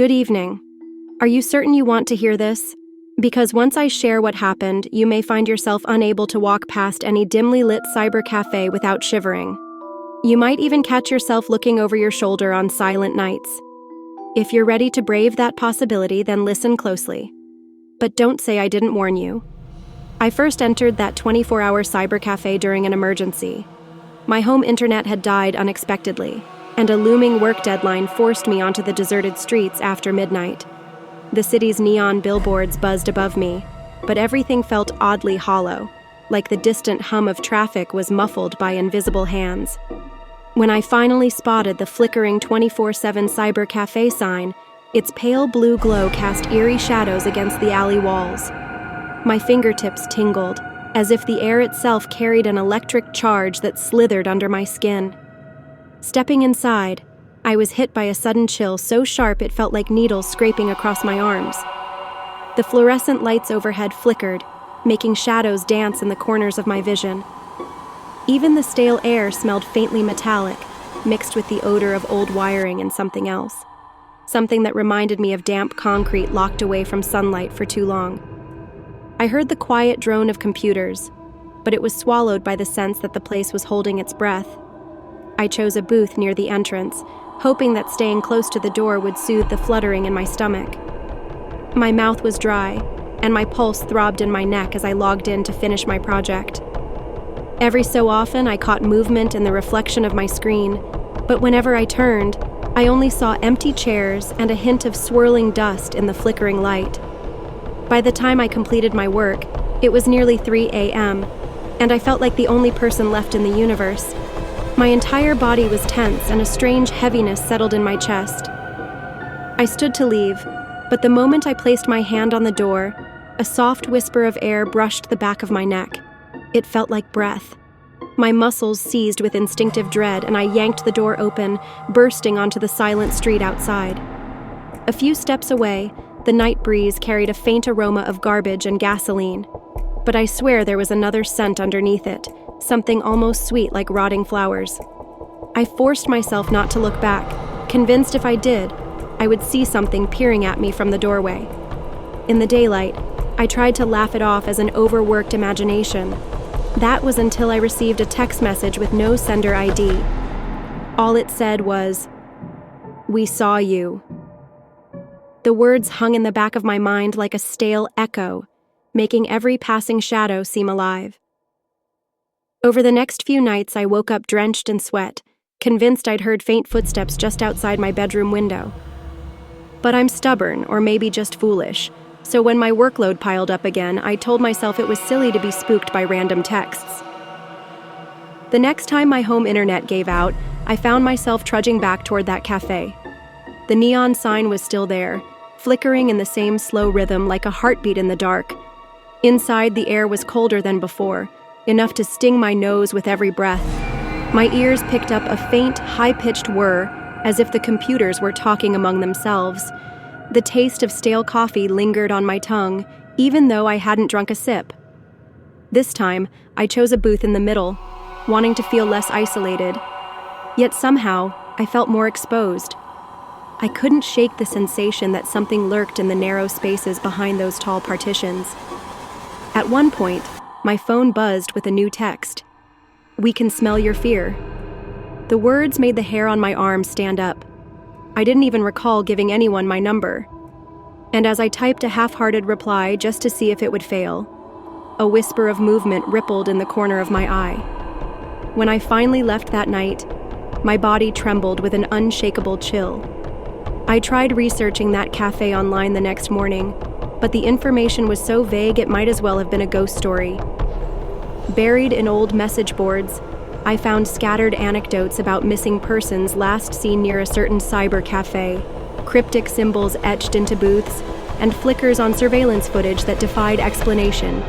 Good evening. Are you certain you want to hear this? Because once I share what happened, you may find yourself unable to walk past any dimly lit cyber cafe without shivering. You might even catch yourself looking over your shoulder on silent nights. If you're ready to brave that possibility, then listen closely. But don't say I didn't warn you. I first entered that 24-hour cyber cafe during an emergency. My home internet had died unexpectedly, and a looming work deadline forced me onto the deserted streets after midnight. The city's neon billboards buzzed above me, but everything felt oddly hollow, like the distant hum of traffic was muffled by invisible hands. When I finally spotted the flickering 24/7 cyber cafe sign, its pale blue glow cast eerie shadows against the alley walls. My fingertips tingled, as if the air itself carried an electric charge that slithered under my skin. Stepping inside, I was hit by a sudden chill so sharp it felt like needles scraping across my arms. The fluorescent lights overhead flickered, making shadows dance in the corners of my vision. Even the stale air smelled faintly metallic, mixed with the odor of old wiring and something else. Something that reminded me of damp concrete locked away from sunlight for too long. I heard the quiet drone of computers, but it was swallowed by the sense that the place was holding its breath. I chose a booth near the entrance, hoping that staying close to the door would soothe the fluttering in my stomach. My mouth was dry, and my pulse throbbed in my neck as I logged in to finish my project. Every so often, I caught movement in the reflection of my screen, but whenever I turned, I only saw empty chairs and a hint of swirling dust in the flickering light. By the time I completed my work, it was nearly 3 a.m., and I felt like the only person left in the universe. My entire body was tense, and a strange heaviness settled in my chest. I stood to leave, but the moment I placed my hand on the door, a soft whisper of air brushed the back of my neck. It felt like breath. My muscles seized with instinctive dread, and I yanked the door open, bursting onto the silent street outside. A few steps away, the night breeze carried a faint aroma of garbage and gasoline. But I swear there was another scent underneath it, something almost sweet like rotting flowers. I forced myself not to look back, convinced if I did, I would see something peering at me from the doorway. In the daylight, I tried to laugh it off as an overworked imagination. That was until I received a text message with no sender ID. All it said was, "We saw you." The words hung in the back of my mind like a stale echo, making every passing shadow seem alive. Over the next few nights, I woke up drenched in sweat, convinced I'd heard faint footsteps just outside my bedroom window. But I'm stubborn, or maybe just foolish, so when my workload piled up again, I told myself it was silly to be spooked by random texts. The next time my home internet gave out, I found myself trudging back toward that cafe. The neon sign was still there, flickering in the same slow rhythm like a heartbeat in the dark. Inside, the air was colder than before, enough to sting my nose with every breath. My ears picked up a faint, high-pitched whir, as if the computers were talking among themselves. The taste of stale coffee lingered on my tongue, even though I hadn't drunk a sip. This time, I chose a booth in the middle, wanting to feel less isolated. Yet somehow, I felt more exposed. I couldn't shake the sensation that something lurked in the narrow spaces behind those tall partitions. At one point, my phone buzzed with a new text. "We can smell your fear." The words made the hair on my arm stand up. I didn't even recall giving anyone my number. And as I typed a half-hearted reply just to see if it would fail, a whisper of movement rippled in the corner of my eye. When I finally left that night, my body trembled with an unshakable chill. I tried researching that cafe online the next morning, but the information was so vague it might as well have been a ghost story. Buried in old message boards, I found scattered anecdotes about missing persons last seen near a certain cyber cafe, cryptic symbols etched into booths, and flickers on surveillance footage that defied explanation.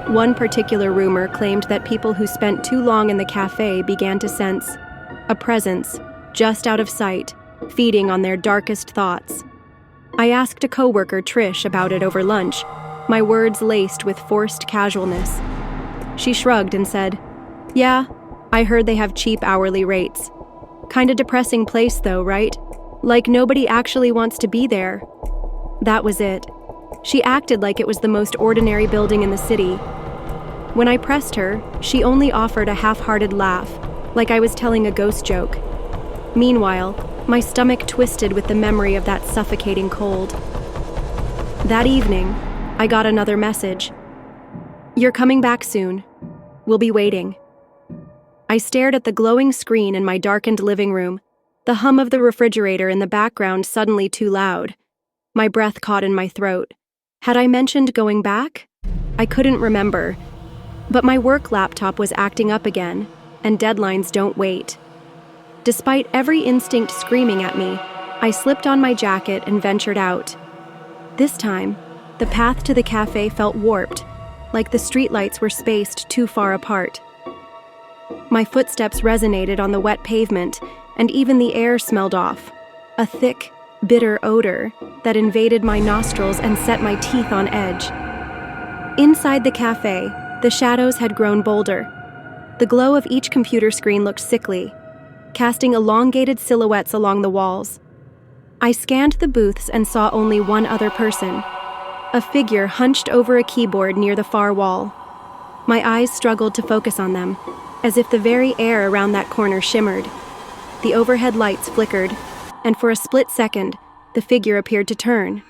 One particular rumor claimed that people who spent too long in the cafe began to sense a presence just out of sight, feeding on their darkest thoughts. I asked a coworker, Trish, about it over lunch, my words laced with forced casualness. She shrugged and said, "Yeah, I heard they have cheap hourly rates. Kinda depressing place though, right? Like nobody actually wants to be there. That was it. She acted like it was the most ordinary building in the city. When I pressed her, she only offered a half-hearted laugh, like I was telling a ghost joke. Meanwhile, my stomach twisted with the memory of that suffocating cold. That evening, I got another message. "You're coming back soon. We'll be waiting." I stared at the glowing screen in my darkened living room, the hum of the refrigerator in the background suddenly too loud. My breath caught in my throat. Had I mentioned going back? I couldn't remember. But my work laptop was acting up again, and deadlines don't wait. Despite every instinct screaming at me, I slipped on my jacket and ventured out. This time, the path to the cafe felt warped, like the streetlights were spaced too far apart. My footsteps resonated on the wet pavement, and even the air smelled off, a thick, bitter odor that invaded my nostrils and set my teeth on edge. Inside the cafe, the shadows had grown bolder. The glow of each computer screen looked sickly, casting elongated silhouettes along the walls. I scanned the booths and saw only one other person, a figure hunched over a keyboard near the far wall. My eyes struggled to focus on them, as if the very air around that corner shimmered. The overhead lights flickered, and for a split second, the figure appeared to turn.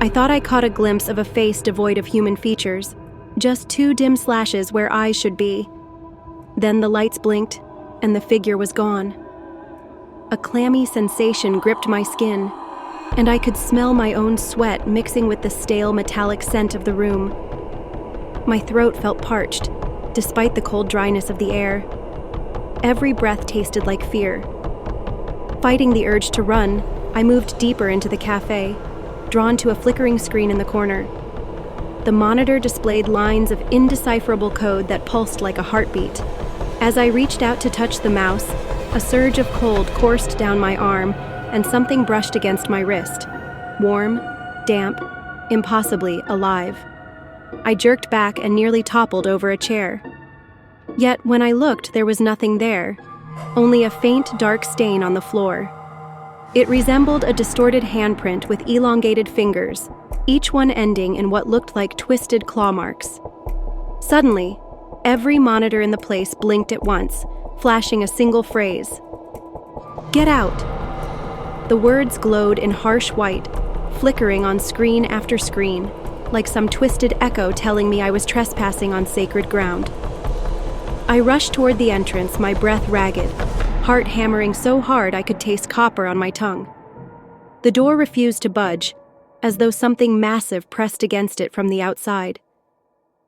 I thought I caught a glimpse of a face devoid of human features, just two dim slashes where eyes should be. Then the lights blinked, and the figure was gone. A clammy sensation gripped my skin, and I could smell my own sweat mixing with the stale metallic scent of the room. My throat felt parched, despite the cold dryness of the air. Every breath tasted like fear. Fighting the urge to run, I moved deeper into the cafe, drawn to a flickering screen in the corner. The monitor displayed lines of indecipherable code that pulsed like a heartbeat. As I reached out to touch the mouse, a surge of cold coursed down my arm, and something brushed against my wrist. Warm, damp, impossibly alive. I jerked back and nearly toppled over a chair. Yet when I looked, there was nothing there, only a faint, dark stain on the floor. It resembled a distorted handprint with elongated fingers, each one ending in what looked like twisted claw marks. Suddenly, every monitor in the place blinked at once, flashing a single phrase. "Get out!" The words glowed in harsh white, flickering on screen after screen, like some twisted echo telling me I was trespassing on sacred ground. I rushed toward the entrance, my breath ragged, heart hammering so hard I could taste copper on my tongue. The door refused to budge, as though something massive pressed against it from the outside.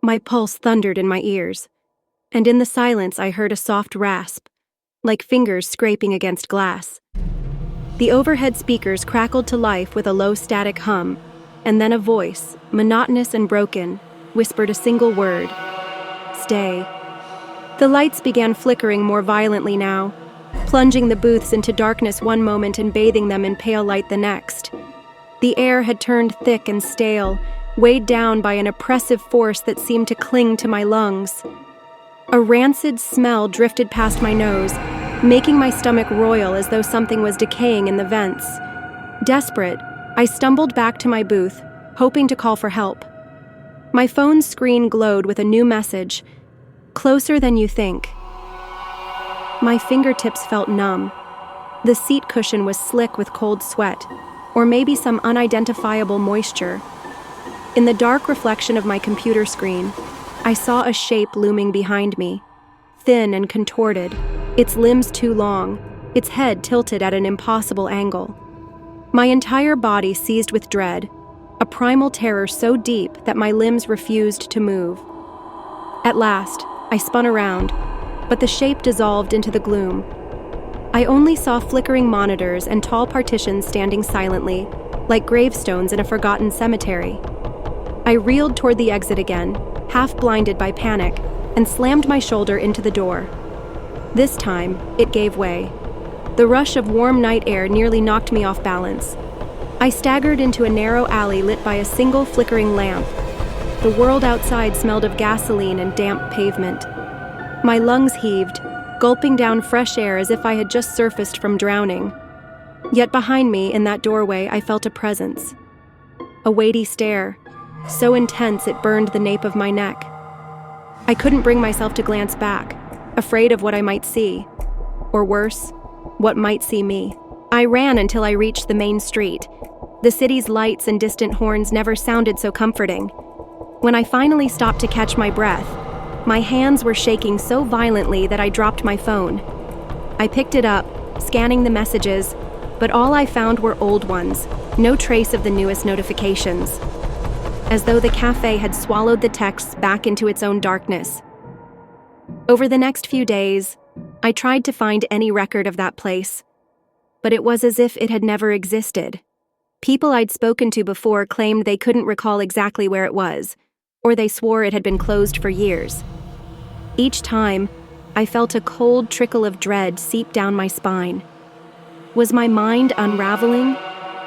My pulse thundered in my ears, and in the silence I heard a soft rasp, like fingers scraping against glass. The overhead speakers crackled to life with a low static hum, and then a voice, monotonous and broken, whispered a single word: "Stay." The lights began flickering more violently now, plunging the booths into darkness one moment and bathing them in pale light the next. The air had turned thick and stale, weighed down by an oppressive force that seemed to cling to my lungs. A rancid smell drifted past my nose, making my stomach roil as though something was decaying in the vents. Desperate, I stumbled back to my booth, hoping to call for help. My phone's screen glowed with a new message: "Closer than you think." My fingertips felt numb. The seat cushion was slick with cold sweat, or maybe some unidentifiable moisture. In the dark reflection of my computer screen, I saw a shape looming behind me, thin and contorted, its limbs too long, its head tilted at an impossible angle. My entire body seized with dread, a primal terror so deep that my limbs refused to move. At last, I spun around, but the shape dissolved into the gloom. I only saw flickering monitors and tall partitions standing silently, like gravestones in a forgotten cemetery. I reeled toward the exit again, half blinded by panic, and slammed my shoulder into the door. This time, it gave way. The rush of warm night air nearly knocked me off balance. I staggered into a narrow alley lit by a single flickering lamp. The world outside smelled of gasoline and damp pavement. My lungs heaved, gulping down fresh air as if I had just surfaced from drowning. Yet behind me, in that doorway, I felt a presence. A weighty stare, so intense it burned the nape of my neck. I couldn't bring myself to glance back, afraid of what I might see. Or worse, what might see me. I ran until I reached the main street. The city's lights and distant horns never sounded so comforting. When I finally stopped to catch my breath, my hands were shaking so violently that I dropped my phone. I picked it up, scanning the messages, but all I found were old ones, no trace of the newest notifications. As though the cafe had swallowed the texts back into its own darkness. Over the next few days, I tried to find any record of that place, but it was as if it had never existed. People I'd spoken to before claimed they couldn't recall exactly where it was, or they swore it had been closed for years. Each time, I felt a cold trickle of dread seep down my spine. Was my mind unraveling,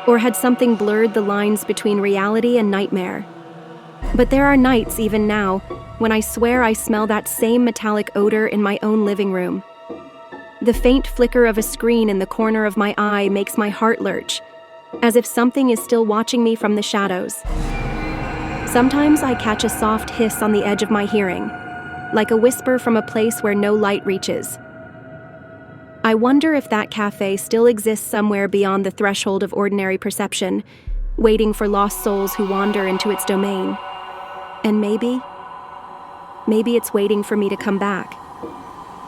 or had something blurred the lines between reality and nightmare? But there are nights, even now, when I swear I smell that same metallic odor in my own living room. The faint flicker of a screen in the corner of my eye makes my heart lurch, as if something is still watching me from the shadows. Sometimes I catch a soft hiss on the edge of my hearing, like a whisper from a place where no light reaches. I wonder if that cafe still exists somewhere beyond the threshold of ordinary perception, waiting for lost souls who wander into its domain. And maybe it's waiting for me to come back.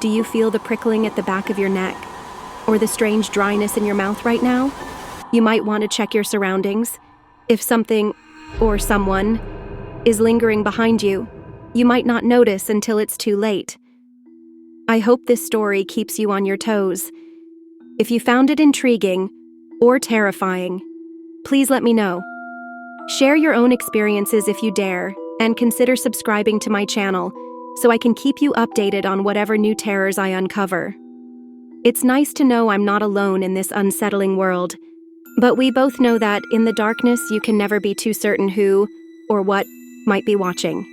Do you feel the prickling at the back of your neck? Or the strange dryness in your mouth right now? You might want to check your surroundings. If something, or someone, is lingering behind you, you might not notice until it's too late. I hope this story keeps you on your toes. If you found it intriguing or terrifying, please let me know. Share your own experiences if you dare, and consider subscribing to my channel so I can keep you updated on whatever new terrors I uncover. It's nice to know I'm not alone in this unsettling world, but we both know that in the darkness you can never be too certain who or what might be watching.